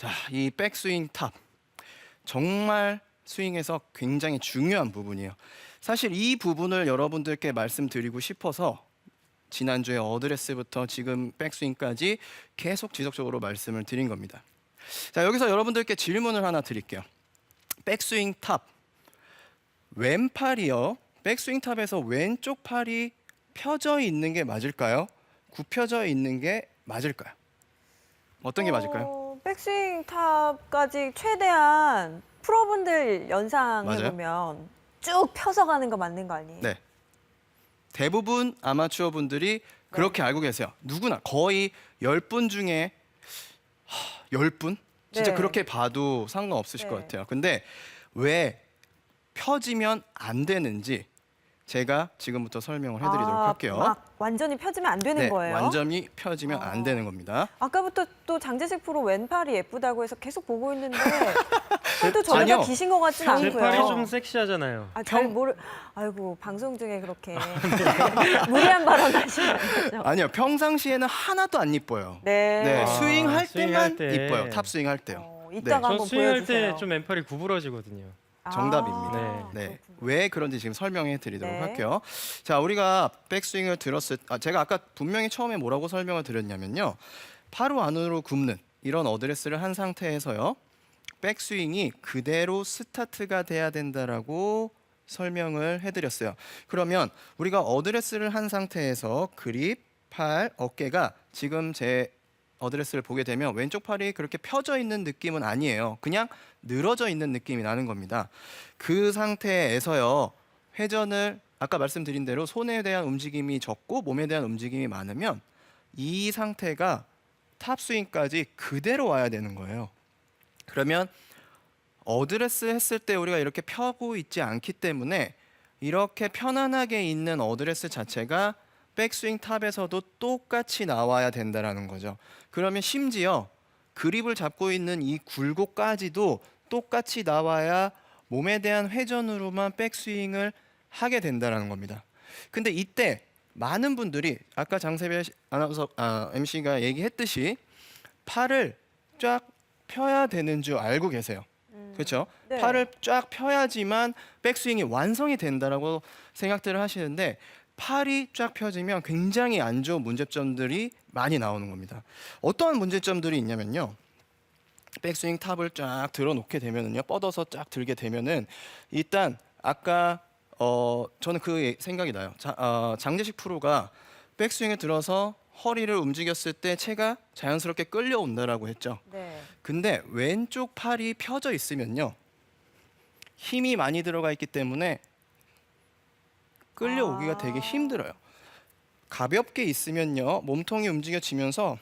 자, 이 백스윙 탑 정말 스윙에서 굉장히 중요한 부분이에요. 사실 이 부분을 여러분들께 말씀드리고 싶어서 지난주에 어드레스부터 지금 백스윙까지 계속 지속적으로 말씀을 드린 겁니다. 자, 여기서 여러분들께 질문을 하나 드릴게요. 백스윙 탑 왼팔이요. 백스윙 탑에서 왼쪽 팔이 펴져 있는 게 맞을까요? 굽혀져 있는 게 맞을까요? 어떤 게 맞을까요? 백스윙 탑까지 최대한 프로분들 연상해 맞아요. 보면 쭉 펴서 가는 거 맞는 거 아니에요? 네. 대부분 아마추어 분들이 그렇게 알고 계세요. 누구나 거의 10분 중에 10분? 진짜 네. 그렇게 봐도 상관없으실 것 네. 같아요. 근데 왜 펴지면 안 되는지 제가 지금부터 설명을 해드리도록 할게요. 막 완전히 펴지면 안 되는 네, 거예요? 완전히 펴지면 안 되는 겁니다. 아까부터 또 장재식 프로 왼팔이 예쁘다고 해서 계속 보고 있는데 팔도 저보다 아니요. 기신 것 같진 제 않고요. 팔이 좀 섹시하잖아요. 잘 모르. 아이고 방송 중에 그렇게 무리한 발언 하시면 안 되죠. 아니요, 평상시에는 하나도 안 이뻐요. 네. 네, 아, 스윙할 때만 스윙할 때. 이뻐요. 탑 스윙할 때요. 이따가 저 한번 스윙할 보여주세요. 때 좀 왼팔이 구부러지거든요. 정답입니다. 네. 네, 왜 그런지 지금 설명해 드리도록 네. 할게요. 자, 우리가 백스윙을 들었을 제가 아까 분명히 처음에 뭐라고 설명을 드렸냐면요. 팔 후 안으로 굽는 이런 어드레스를 한 상태에서요. 백스윙이 그대로 스타트가 돼야 된다라고 설명을 해드렸어요. 그러면 우리가 어드레스를 한 상태에서 그립, 팔, 어깨가 지금 제 어드레스를 보게 되면 왼쪽 팔이 그렇게 펴져 있는 느낌은 아니에요. 그냥 늘어져 있는 느낌이 나는 겁니다. 그 상태에서요. 회전을 아까 말씀드린 대로 손에 대한 움직임이 적고 몸에 대한 움직임이 많으면 이 상태가 탑스윙까지 그대로 와야 되는 거예요. 그러면 어드레스 했을 때 우리가 이렇게 펴고 있지 않기 때문에 이렇게 편안하게 있는 어드레스 자체가 백스윙 탑에서도 똑같이 나와야 된다는 거죠. 그러면 심지어 그립을 잡고 있는 이 굴곡까지도 똑같이 나와야 몸에 대한 회전으로만 백스윙을 하게 된다는 겁니다. 근데 이때 많은 분들이 아까 장세별 아나운서 MC가 얘기했듯이 팔을 쫙 펴야 되는 줄 알고 계세요. 그렇죠? 네. 팔을 쫙 펴야지만 백스윙이 완성이 된다라고 생각들을 하시는데 팔이 쫙 펴지면 굉장히 안 좋은 문제점들이 많이 나오는 겁니다. 어떠한 문제점들이 있냐면요. 백스윙 탑을 쫙 들어놓게 되면은요, 뻗어서 쫙 들게 되면은 일단 아까 저는 그 생각이 나요. 장재식 프로가 백스윙에 들어서 허리를 움직였을 때 채가 자연스럽게 끌려온다라고 했죠. 네. 근데 왼쪽 팔이 펴져 있으면요, 힘이 많이 들어가 있기 때문에 끌려오기가 되게 힘들어요. 가볍게 있으면요, 몸통이 움직여지면서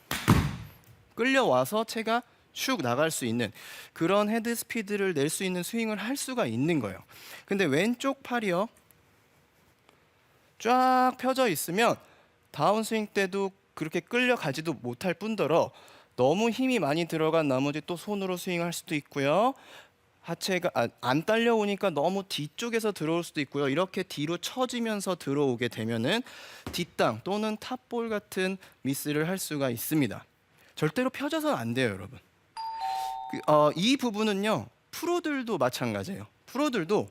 끌려와서 채가 쭉 나갈 수 있는 그런 헤드 스피드를 낼 수 있는 스윙을 할 수가 있는 거예요. 근데 왼쪽 팔이요, 쫙 펴져 있으면 다운스윙 때도 그렇게 끌려가지도 못할 뿐더러 너무 힘이 많이 들어간 나머지 또 손으로 스윙할 수도 있고요. 하체가 안 딸려오니까 너무 뒤쪽에서 들어올 수도 있고요. 이렇게 뒤로 처지면서 들어오게 되면은 뒷땅 또는 탑볼 같은 미스를 할 수가 있습니다. 절대로 펴져서는 안 돼요, 여러분. 이 부분은요, 프로들도 마찬가지예요. 프로들도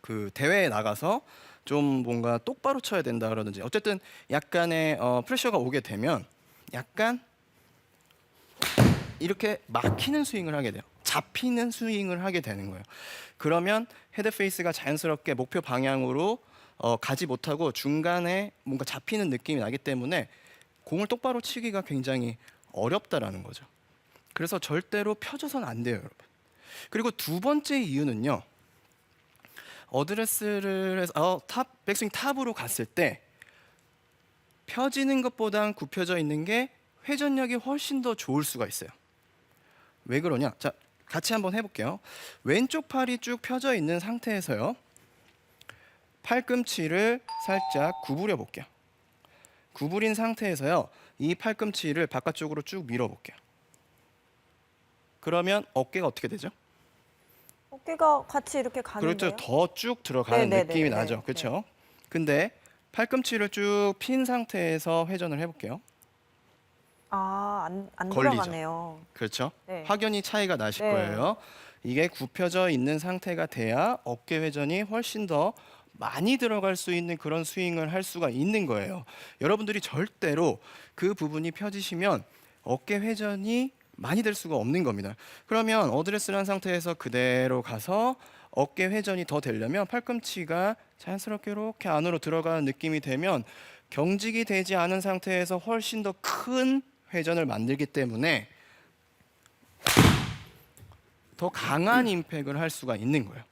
그 대회에 나가서 좀 뭔가 똑바로 쳐야 된다 그러든지 어쨌든 약간의 프레셔가 오게 되면 약간 이렇게 막히는 스윙을 하게 돼요. 잡히는 스윙을 하게 되는 거예요. 그러면 헤드 페이스가 자연스럽게 목표 방향으로 가지 못하고 중간에 뭔가 잡히는 느낌이 나기 때문에 공을 똑바로 치기가 굉장히 어렵다라는 거죠. 그래서 절대로 펴져서는 안 돼요, 여러분. 그리고 두 번째 이유는요. 어드레스를 해서 백스윙 탑으로 갔을 때 펴지는 것보단 굽혀져 있는 게 회전력이 훨씬 더 좋을 수가 있어요. 왜 그러냐? 자, 같이 한번 해볼게요. 왼쪽 팔이 쭉 펴져 있는 상태에서요. 팔꿈치를 살짝 구부려 볼게요. 구부린 상태에서요. 이 팔꿈치를 바깥쪽으로 쭉 밀어볼게요. 그러면 어깨가 어떻게 되죠? 어깨가 같이 이렇게 가는데요. 그렇죠. 더 쭉 들어가는 네네네, 느낌이 네, 나죠. 그렇죠? 근데 팔꿈치를 쭉 핀 상태에서 회전을 해볼게요. 안 걸리죠. 들어가네요. 그렇죠? 네. 확연히 차이가 나실 네. 거예요. 이게 굽혀져 있는 상태가 돼야 어깨 회전이 훨씬 더 많이 들어갈 수 있는 그런 스윙을 할 수가 있는 거예요. 여러분들이 절대로 그 부분이 펴지시면 어깨 회전이 많이 될 수가 없는 겁니다. 그러면 어드레스를 한 상태에서 그대로 가서 어깨 회전이 더 되려면 팔꿈치가 자연스럽게 이렇게 안으로 들어가는 느낌이 되면 경직이 되지 않은 상태에서 훨씬 더 큰 회전을 만들기 때문에 더 강한 임팩을 할 수가 있는 거예요.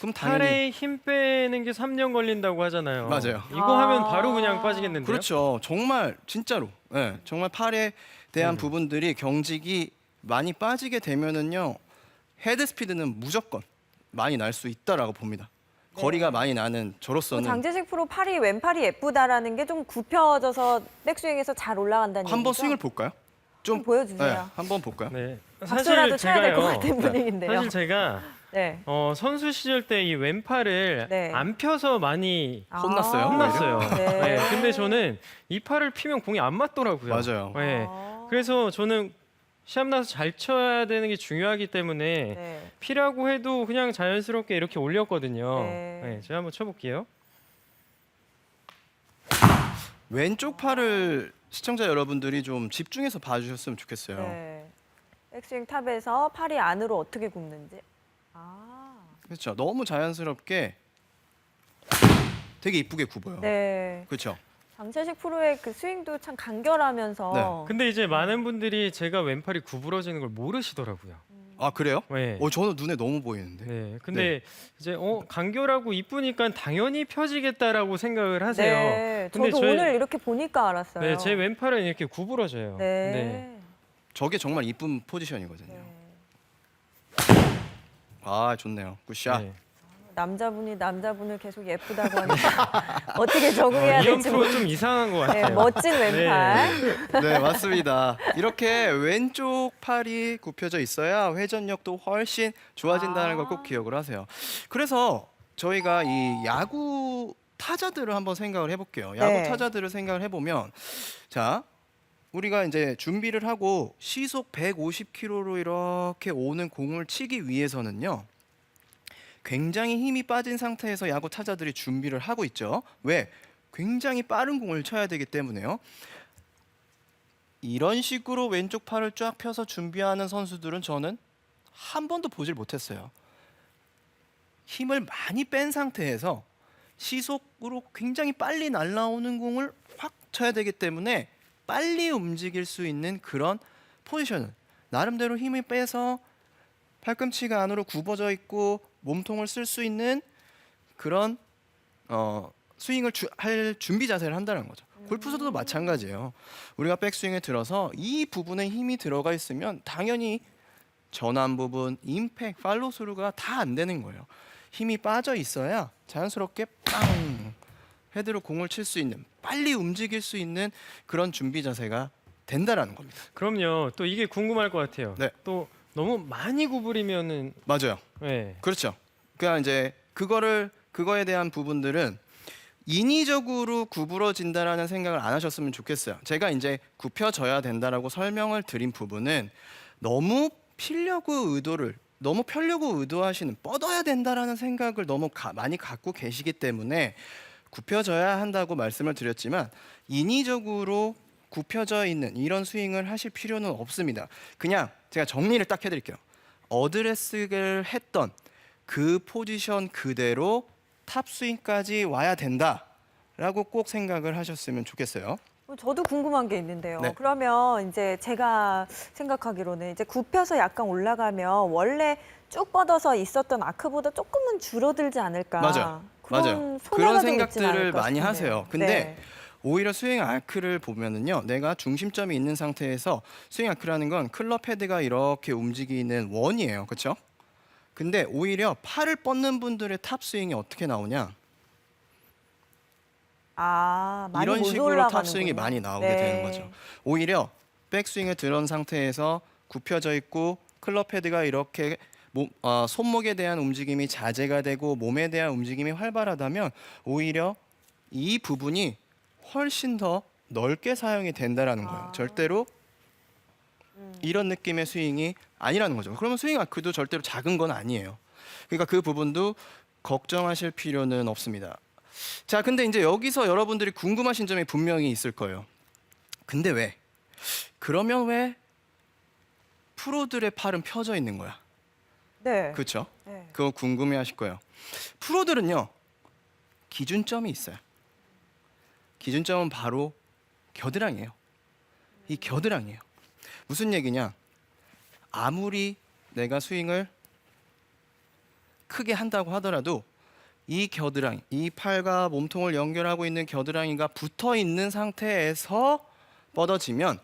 그럼 당연히 팔에 힘 빼는 게 3년 걸린다고 하잖아요. 맞아요. 이거 아. 하면 바로 그냥 빠지겠는데요? 그렇죠. 정말 진짜로 정말 팔에 대한 부분들이 경직이 많이 빠지게 되면은요 헤드 스피드는 무조건 많이 날 수 있다라고 봅니다. 네. 거리가 많이 나는 저로서는 장재식 프로 팔이 왼팔이 예쁘다라는 게 좀 굽혀져서 백스윙에서 잘 올라간다는 한번 얘기죠? 스윙을 볼까요? 좀 보여주세요. 한번 볼까요? 네. 박수라도 쳐야 될 것 제가요. 같은 분위기인데요. 사실 제가 네. 선수 시절 때 이 왼팔을 네. 안 펴서 많이 혼났어요? 혼났어요. 네. 네. 근데 저는 이 팔을 피면 공이 안 맞더라고요. 맞아요. 네. 그래서 저는 시합 나서 잘 쳐야 되는 게 중요하기 때문에 네. 피라고 해도 그냥 자연스럽게 이렇게 올렸거든요. 네. 네. 제가 한번 쳐볼게요. 왼쪽 팔을 시청자 여러분들이 좀 집중해서 봐주셨으면 좋겠어요. 네. 백스윙 탑에서 팔이 안으로 어떻게 굽는지. 그렇죠. 너무 자연스럽게 되게 이쁘게 굽어요. 네. 그렇죠. 장재식 프로의 그 스윙도 참 간결하면서. 근데 이제 많은 분들이 제가 왼팔이 구부러지는 걸 모르시더라고요. 아 그래요? 네. 저는 눈에 너무 보이는데. 네. 근데 이제 간결하고 이쁘니까 당연히 펴지겠다라고 생각을 하세요. 네. 근데 저도 저희- 오늘 이렇게 보니까 알았어요. 네, 제 왼팔은 이렇게 구부러져요. 네. 저게 정말 이쁜 포지션이거든요. 네. 아 좋네요. 굿샷. 네. 남자분이 남자분을 계속 예쁘다고 하니까 어떻게 적응해야 이현 될지 프로 좀 이상한 것 네, 같아요. 멋진 왼팔. 네 맞습니다. 이렇게 왼쪽 팔이 굽혀져 있어야 회전력도 훨씬 좋아진다는 걸 꼭 기억을 하세요. 그래서 저희가 이 야구 타자들을 한번 생각을 해볼게요. 야구 네. 타자들을 생각을 해보면 자 우리가 이제 준비를 하고 시속 150km로 이렇게 오는 공을 치기 위해서는요. 굉장히 힘이 빠진 상태에서 야구 타자들이 준비를 하고 있죠. 왜? 굉장히 빠른 공을 쳐야 되기 때문에요. 이런 식으로 왼쪽 팔을 쫙 펴서 준비하는 선수들은 저는 한 번도 보질 못했어요. 힘을 많이 뺀 상태에서 시속으로 굉장히 빨리 날아오는 공을 확 쳐야 되기 때문에 빨리 움직일 수 있는 그런 포지션을 나름대로 힘을 빼서 팔꿈치가 안으로 굽어져 있고 몸통을 쓸 수 있는 그런 스윙을 할 준비 자세를 한다는 거죠. 골프에서도 마찬가지예요. 우리가 백스윙에 들어서 이 부분에 힘이 들어가 있으면 당연히 전환 부분, 임팩, 팔로우 스루가 다 안 되는 거예요. 힘이 빠져 있어야 자연스럽게 빵 헤드로 공을 칠 수 있는 빨리 움직일 수 있는 그런 준비 자세가 된다라는 겁니다. 그럼요. 또 이게 궁금할 것 같아요. 네. 또 너무 많이 구부리면은 맞아요. 네. 그렇죠. 그러니까 이제 그거에 대한 부분들은 인위적으로 구부러진다라는 생각을 안 하셨으면 좋겠어요. 제가 이제 굽혀져야 된다라고 설명을 드린 부분은 너무 펴려고 의도하시는 뻗어야 된다라는 생각을 너무 많이 갖고 계시기 때문에 굽혀져야 한다고 말씀을 드렸지만 인위적으로 굽혀져 있는 이런 스윙을 하실 필요는 없습니다. 그냥 제가 정리를 딱 해드릴게요. 어드레스를 했던 그 포지션 그대로 탑스윙까지 와야 된다라고 꼭 생각을 하셨으면 좋겠어요. 저도 궁금한 게 있는데요. 네. 그러면 이제 제가 생각하기로는 이제 굽혀서 약간 올라가면 원래 쭉 뻗어서 있었던 아크보다 조금은 줄어들지 않을까. 맞아요. 그런 맞아요. 손해가 그런 좀 있진 생각들을 않을까 많이 싶은데요. 하세요. 근데 네. 오히려 스윙 아크를 보면은요, 내가 중심점이 있는 상태에서 스윙 아크라는 건 클럽 헤드가 이렇게 움직이는 원이에요, 그렇죠? 근데 오히려 팔을 뻗는 분들의 탑 스윙이 어떻게 나오냐? 많이 이런 못 식으로 올라가는군요. 탑 스윙이 많이 나오게 네. 되는 거죠. 오히려 백스윙을 들은 상태에서 굽혀져 있고 클럽 헤드가 이렇게 손목에 대한 움직임이 자제가 되고 몸에 대한 움직임이 활발하다면 오히려 이 부분이 훨씬 더 넓게 사용이 된다라는 거예요. 절대로 이런 느낌의 스윙이 아니라는 거죠. 그러면 스윙 아크도 절대로 작은 건 아니에요. 그러니까 그 부분도 걱정하실 필요는 없습니다. 자, 근데 이제 여기서 여러분들이 궁금하신 점이 분명히 있을 거예요. 근데 왜? 그러면 왜 프로들의 팔은 펴져 있는 거야? 네. 그렇죠? 네. 그거 궁금해하실 거예요. 프로들은요 기준점이 있어요. 기준점은 바로 겨드랑이에요. 이 겨드랑이에요. 무슨 얘기냐? 아무리 내가 스윙을 크게 한다고 하더라도 이 겨드랑이, 이 팔과 몸통을 연결하고 있는 겨드랑이가 붙어 있는 상태에서 뻗어지면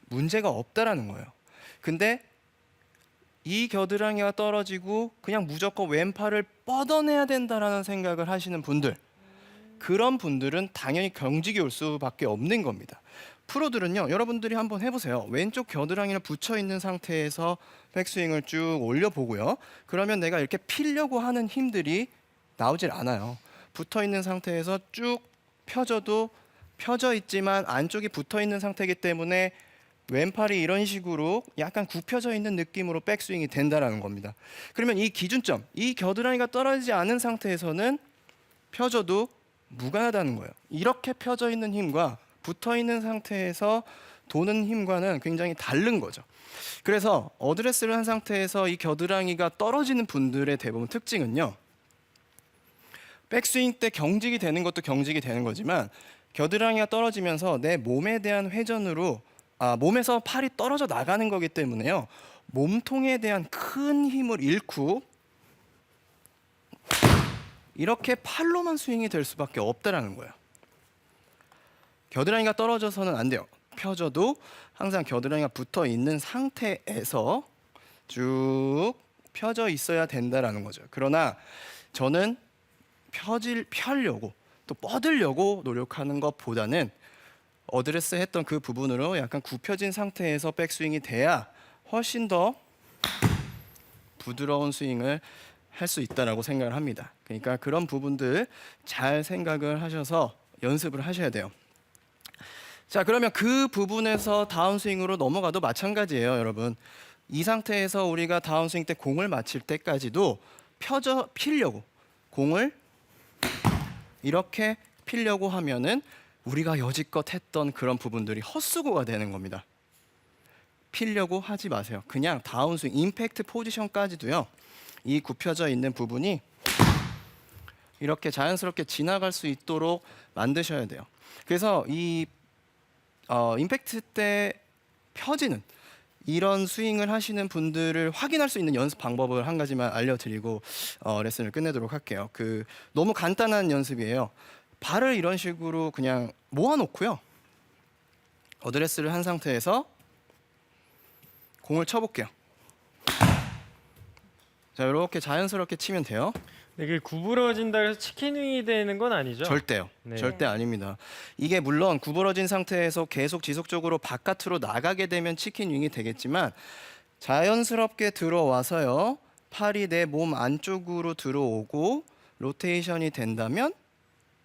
문제가 없다라는 거예요. 근데 이 겨드랑이가 떨어지고 그냥 무조건 왼팔을 뻗어내야 된다라는 생각을 하시는 분들, 그런 분들은 당연히 경직이 올 수밖에 없는 겁니다. 프로들은요, 여러분들이 한번 해보세요. 왼쪽 겨드랑이를 붙여 있는 상태에서 백스윙을 쭉 올려보고요. 그러면 내가 이렇게 피려고 하는 힘들이 나오질 않아요. 붙어 있는 상태에서 쭉 펴져도 펴져 있지만 안쪽이 붙어 있는 상태이기 때문에 왼팔이 이런 식으로 약간 굽혀져 있는 느낌으로 백스윙이 된다라는 겁니다. 그러면 이 기준점, 이 겨드랑이가 떨어지지 않은 상태에서는 펴져도 무관하다는 거예요. 이렇게 펴져 있는 힘과 붙어 있는 상태에서 도는 힘과는 굉장히 다른 거죠. 그래서 어드레스를 한 상태에서 이 겨드랑이가 떨어지는 분들의 대부분 특징은요, 백스윙 때 경직이 되는 것도 경직이 되는 거지만 겨드랑이가 떨어지면서 내 몸에 대한 회전으로 몸에서 팔이 떨어져 나가는 거기 때문에요, 몸통에 대한 큰 힘을 잃고 이렇게 팔로만 스윙이 될 수밖에 없다라는 거예요. 겨드랑이가 떨어져서는 안 돼요. 펴져도 항상 겨드랑이가 붙어 있는 상태에서 쭉 펴져 있어야 된다라는 거죠. 그러나 저는 펴려고 또 뻗으려고 노력하는 것보다는 어드레스 했던 그 부분으로 약간 굽혀진 상태에서 백스윙이 돼야 훨씬 더 부드러운 스윙을 할 수 있다라고 생각을 합니다. 그러니까 그런 부분들 잘 생각을 하셔서 연습을 하셔야 돼요. 자, 그러면 그 부분에서 다운스윙으로 넘어가도 마찬가지예요, 여러분. 이 상태에서 우리가 다운스윙 때 공을 맞힐 때까지도 피려고 공을 이렇게 피려고 하면은 우리가 여지껏 했던 그런 부분들이 헛수고가 되는 겁니다. 피려고 하지 마세요. 그냥 다운스윙, 임팩트 포지션까지도요, 이 굽혀져 있는 부분이 이렇게 자연스럽게 지나갈 수 있도록 만드셔야 돼요. 그래서 이 임팩트 때 펴지는 이런 스윙을 하시는 분들을 확인할 수 있는 연습 방법을 한 가지만 알려드리고 레슨을 끝내도록 할게요. 너무 간단한 연습이에요. 발을 이런 식으로 그냥 모아놓고요, 어드레스를 한 상태에서 공을 쳐볼게요. 자, 이렇게 자연스럽게 치면 돼요. 이게 구부러진다 해서 치킨윙이 되는 건 아니죠? 절대요. 네. 절대 아닙니다. 이게 물론 구부러진 상태에서 계속 지속적으로 바깥으로 나가게 되면 치킨윙이 되겠지만 자연스럽게 들어와서요, 팔이 내 몸 안쪽으로 들어오고 로테이션이 된다면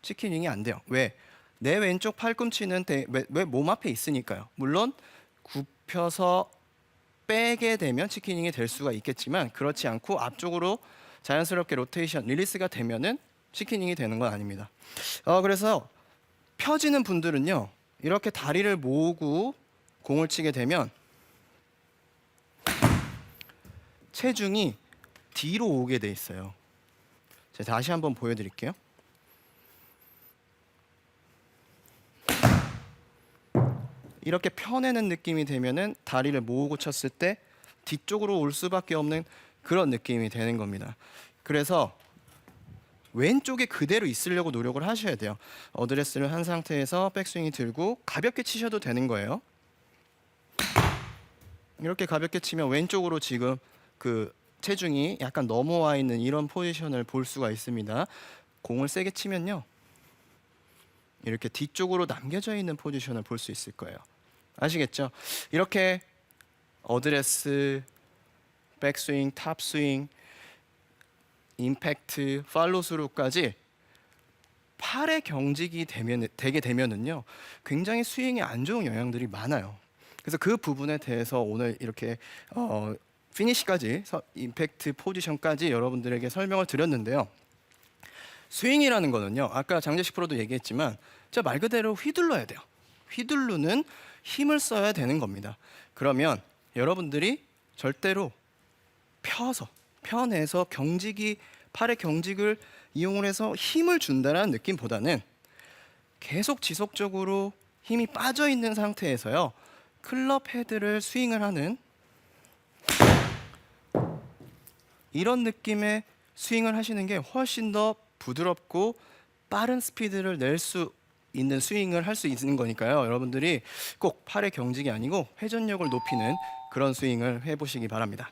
치킨윙이 안 돼요. 왜? 내 왼쪽 팔꿈치는 왜 몸 앞에 있으니까요. 물론 굽혀서 빼게 되면 치킨윙이 될 수가 있겠지만 그렇지 않고 앞쪽으로 자연스럽게 로테이션, 릴리스가 되면은 치킨윙이 되는 건 아닙니다. 그래서 펴지는 분들은요, 이렇게 다리를 모으고 공을 치게 되면 체중이 뒤로 오게 돼 있어요. 제가 다시 한번 보여드릴게요. 이렇게 펴내는 느낌이 되면은 다리를 모으고 쳤을 때 뒤쪽으로 올 수밖에 없는 그런 느낌이 되는 겁니다. 그래서 왼쪽에 그대로 있으려고 노력을 하셔야 돼요. 어드레스를 한 상태에서 백스윙이 들고 가볍게 치셔도 되는 거예요. 이렇게 가볍게 치면 왼쪽으로 지금 그 체중이 약간 넘어와 있는 이런 포지션을 볼 수가 있습니다. 공을 세게 치면요, 이렇게 뒤쪽으로 남겨져 있는 포지션을 볼 수 있을 거예요. 아시겠죠? 이렇게 어드레스, 백스윙, 탑스윙, 임팩트, 팔로스루까지 팔의 경직이 되게 되면은요, 굉장히 스윙에 안 좋은 영향들이 많아요. 그래서 그 부분에 대해서 오늘 이렇게 피니시까지 임팩트 포지션까지 여러분들에게 설명을 드렸는데요. 스윙이라는 거는요. 아까 장재식 프로도 얘기했지만 진짜 말 그대로 휘둘러야 돼요. 휘두르는 힘을 써야 되는 겁니다. 그러면 여러분들이 절대로 펴내서 팔의 경직을 이용을 해서 힘을 준다는 느낌보다는 계속 지속적으로 힘이 빠져 있는 상태에서요. 클럽 헤드를 스윙을 하는 이런 느낌의 스윙을 하시는 게 훨씬 더 부드럽고 빠른 스피드를 낼 수 있는 스윙을 할 수 있는 거니까요. 여러분들이 꼭 팔의 경직이 아니고 회전력을 높이는 그런 스윙을 해보시기 바랍니다.